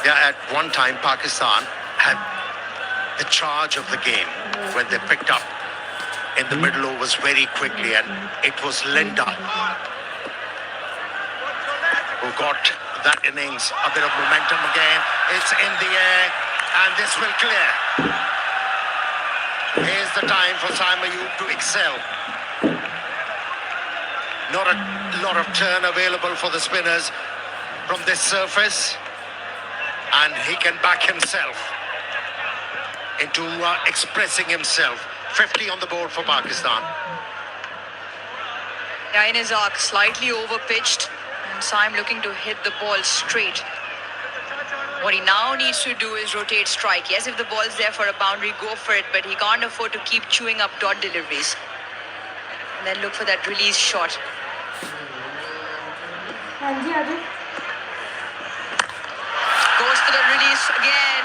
Yeah, at one time Pakistan had the charge of the game when they picked up in the middle overs very quickly, and it was Linda who got that innings a bit of momentum again. It's in the air, and this will clear. Here's the time for Saim Ayub to excel. Not a lot of turn available for the spinners from this surface, and he can back himself into expressing himself. 50 on the board for Pakistan. Yeah, in his arc, slightly over-pitched, and Saim looking to hit the ball straight. What he now needs to do is rotate strike. Yes, if the ball's there for a boundary, go for it, but he can't afford to keep chewing up dot deliveries. And then look for that release shot. Goes for the release again.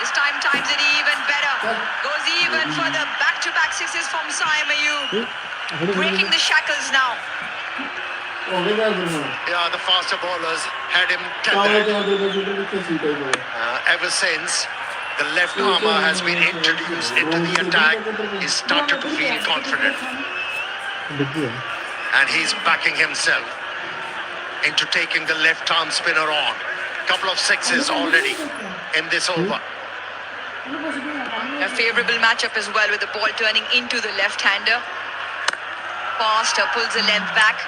This time times it even better. Goes even for the back-to-back sixes from Saim Ayub. Breaking the shackles now. Yeah, the faster bowlers had him tethered. Ever since the left armour has been introduced into the attack, he's started to feel confident. And he's backing himself into taking the left arm spinner on. Couple of sixes already in this over. A favourable matchup as well, with the ball turning into the left-hander. Faster, pulls the length back.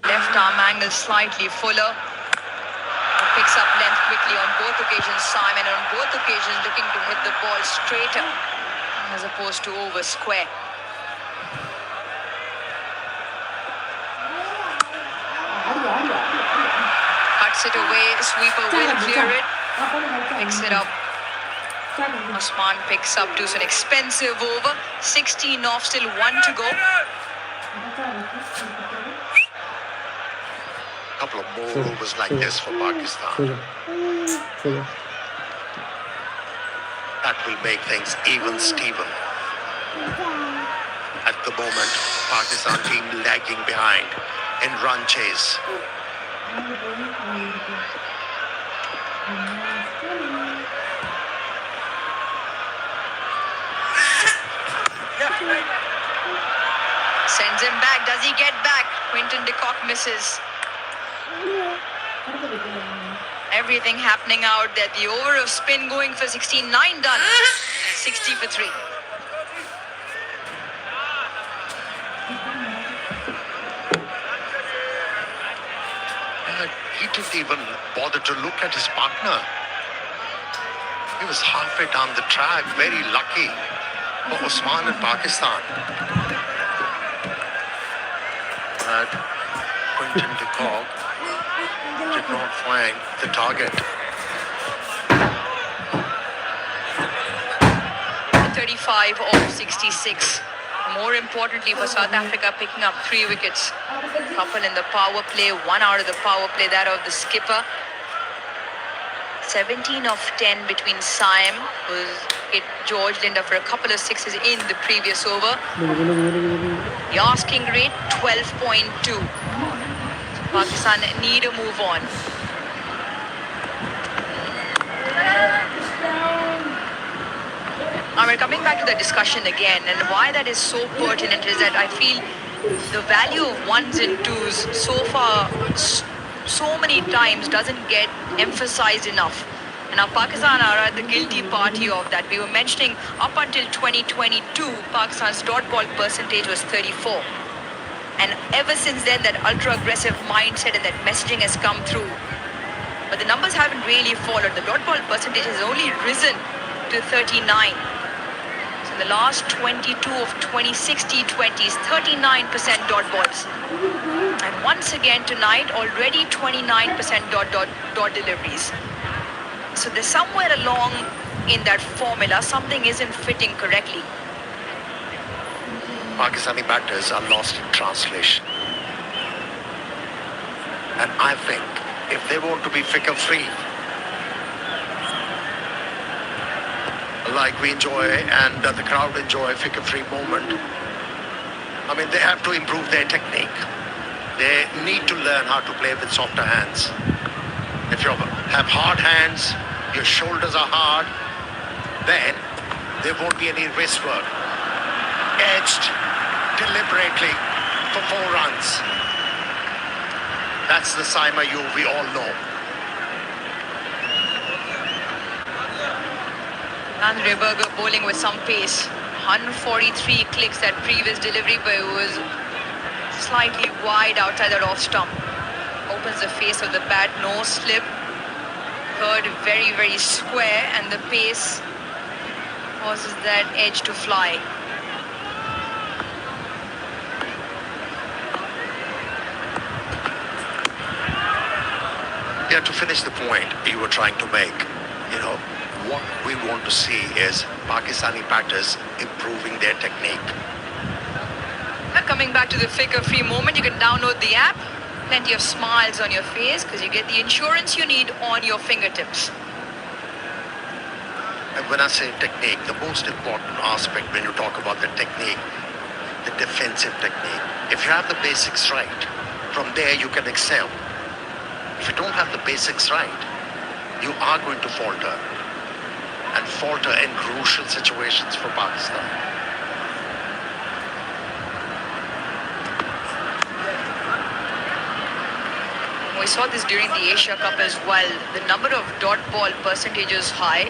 Left arm angle slightly fuller. Picks up length quickly on both occasions. Simon on both occasions looking to hit the ball straighter as opposed to over square. Cuts it away, sweeper will clear it. Picks it up. Osman picks up to an expensive over. 16 off, still 1 to go. Couple of more overs like this for Pakistan. That will make things even Steven. At the moment, Pakistan team lagging behind in run chase. Sends him back. Does he get back? Quinton de Kock misses. Everything happening out there. The over of spin going for 16. 9 done. 60 for 3. He didn't even bother to look at his partner. He was halfway down the track. Very lucky for Osman and Pakistan. But Quinton de Kock did not find the target. 35 off 66. More importantly for South Africa, picking up 3 wickets. Couple in the power play, 1 out of the power play, that of the skipper. 17 of 10 between Saim, who's hit George Linda for a couple of sixes in the previous over. The asking rate, 12.2. Pakistan need a move on. Now we're coming back to the discussion again, and why that is so pertinent is that I feel the value of 1s and 2s so far, so many times, doesn't get emphasized enough. And now Pakistan are at the guilty party of that. We were mentioning up until 2022, Pakistan's dot ball percentage was 34. And ever since then, that ultra-aggressive mindset and that messaging has come through. But the numbers haven't really followed. The dot ball percentage has only risen to 39. So in the last 22 of 26 T20s, 39% dot balls. And once again tonight, already 29% dot deliveries. So there's somewhere along in that formula, something isn't fitting correctly. Pakistani batters are lost in translation. And I think if they want to be figure-free, like we enjoy and the crowd enjoy figure-free moment, I mean, they have to improve their technique. They need to learn how to play with softer hands. If you have hard hands, your shoulders are hard, then there won't be any wrist work. Edged deliberately for 4 runs. That's the Saima you we all know. Andre Berger bowling with some pace. 143 clicks that previous delivery, but it was slightly wide outside that off stump. Opens the face of the bat, no slip. Heard very, very square, and the pace causes that edge to fly. Yeah, to finish the point you were trying to make, what we want to see is Pakistani batters improving their technique. Coming back to the flicker-free moment, you can download the app. Plenty of smiles on your face because you get the insurance you need on your fingertips. And when I say technique, the most important aspect when you talk about the technique, the defensive technique. If you have the basics right, from there you can excel. If you don't have the basics right, you are going to falter. And falter in crucial situations for Pakistan. We saw this during the Asia Cup as well. The number of dot ball percentage is high,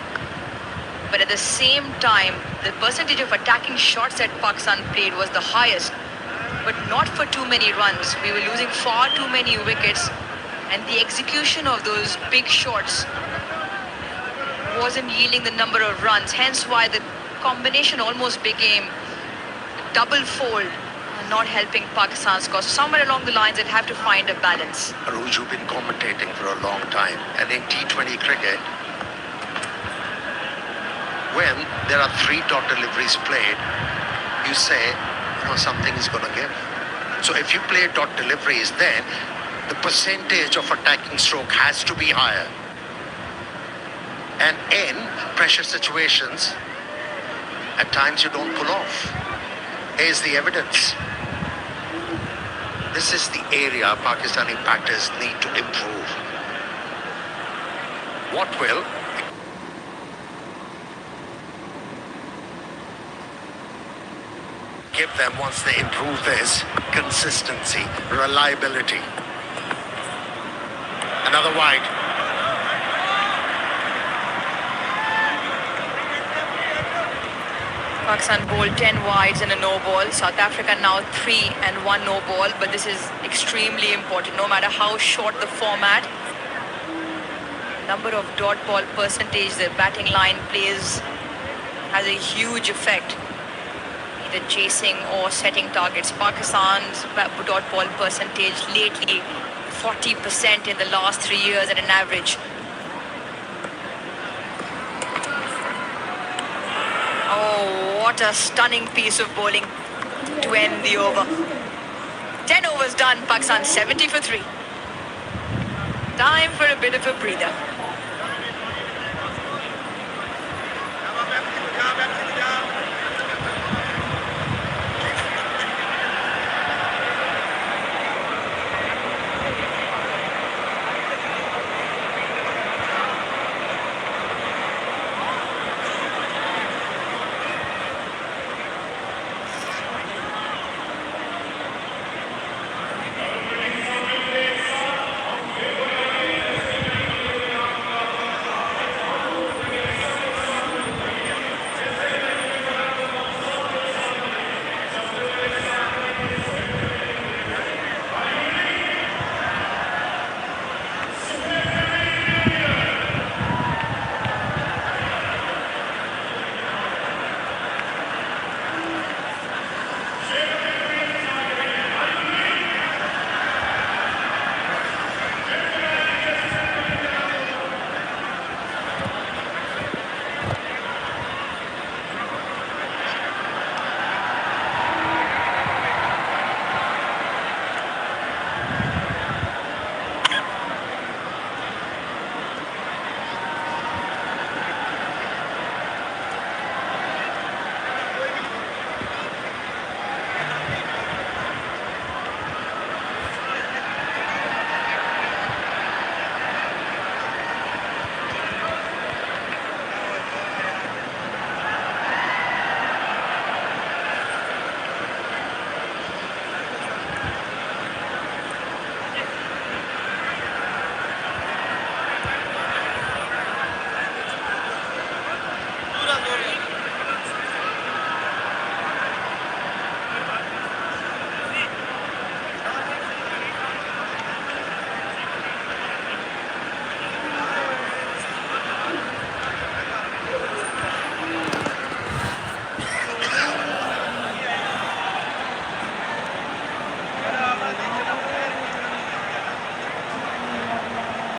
but at the same time, the percentage of attacking shots that Pakistan played was the highest, but not for too many runs. We were losing far too many wickets, and the execution of those big shots wasn't yielding the number of runs, hence why the combination almost became double fold, not helping Pakistan's cause. So somewhere along the lines, they'd have to find a balance. Aruj, you've been commentating for a long time, and in T20 cricket, when there are 3 dot deliveries played, you say, something is going to give. So if you play dot deliveries, then the percentage of attacking stroke has to be higher. And in pressure situations, at times you don't pull off. Here's the evidence. This is the area Pakistani batters need to improve. What will give them once they improve this? Consistency, reliability. Another wide. Pakistan bowled 10 wides and a no ball. South Africa now 3 and 1 no ball, but this is extremely important. No matter how short the format, number of dot ball percentage the batting line plays has a huge effect, either chasing or setting targets. Pakistan's dot ball percentage lately 40% in the last 3 years at an average. Oh, what a stunning piece of bowling to end the over. 10 overs done, Pakistan 70 for 3. Time for a bit of a breather.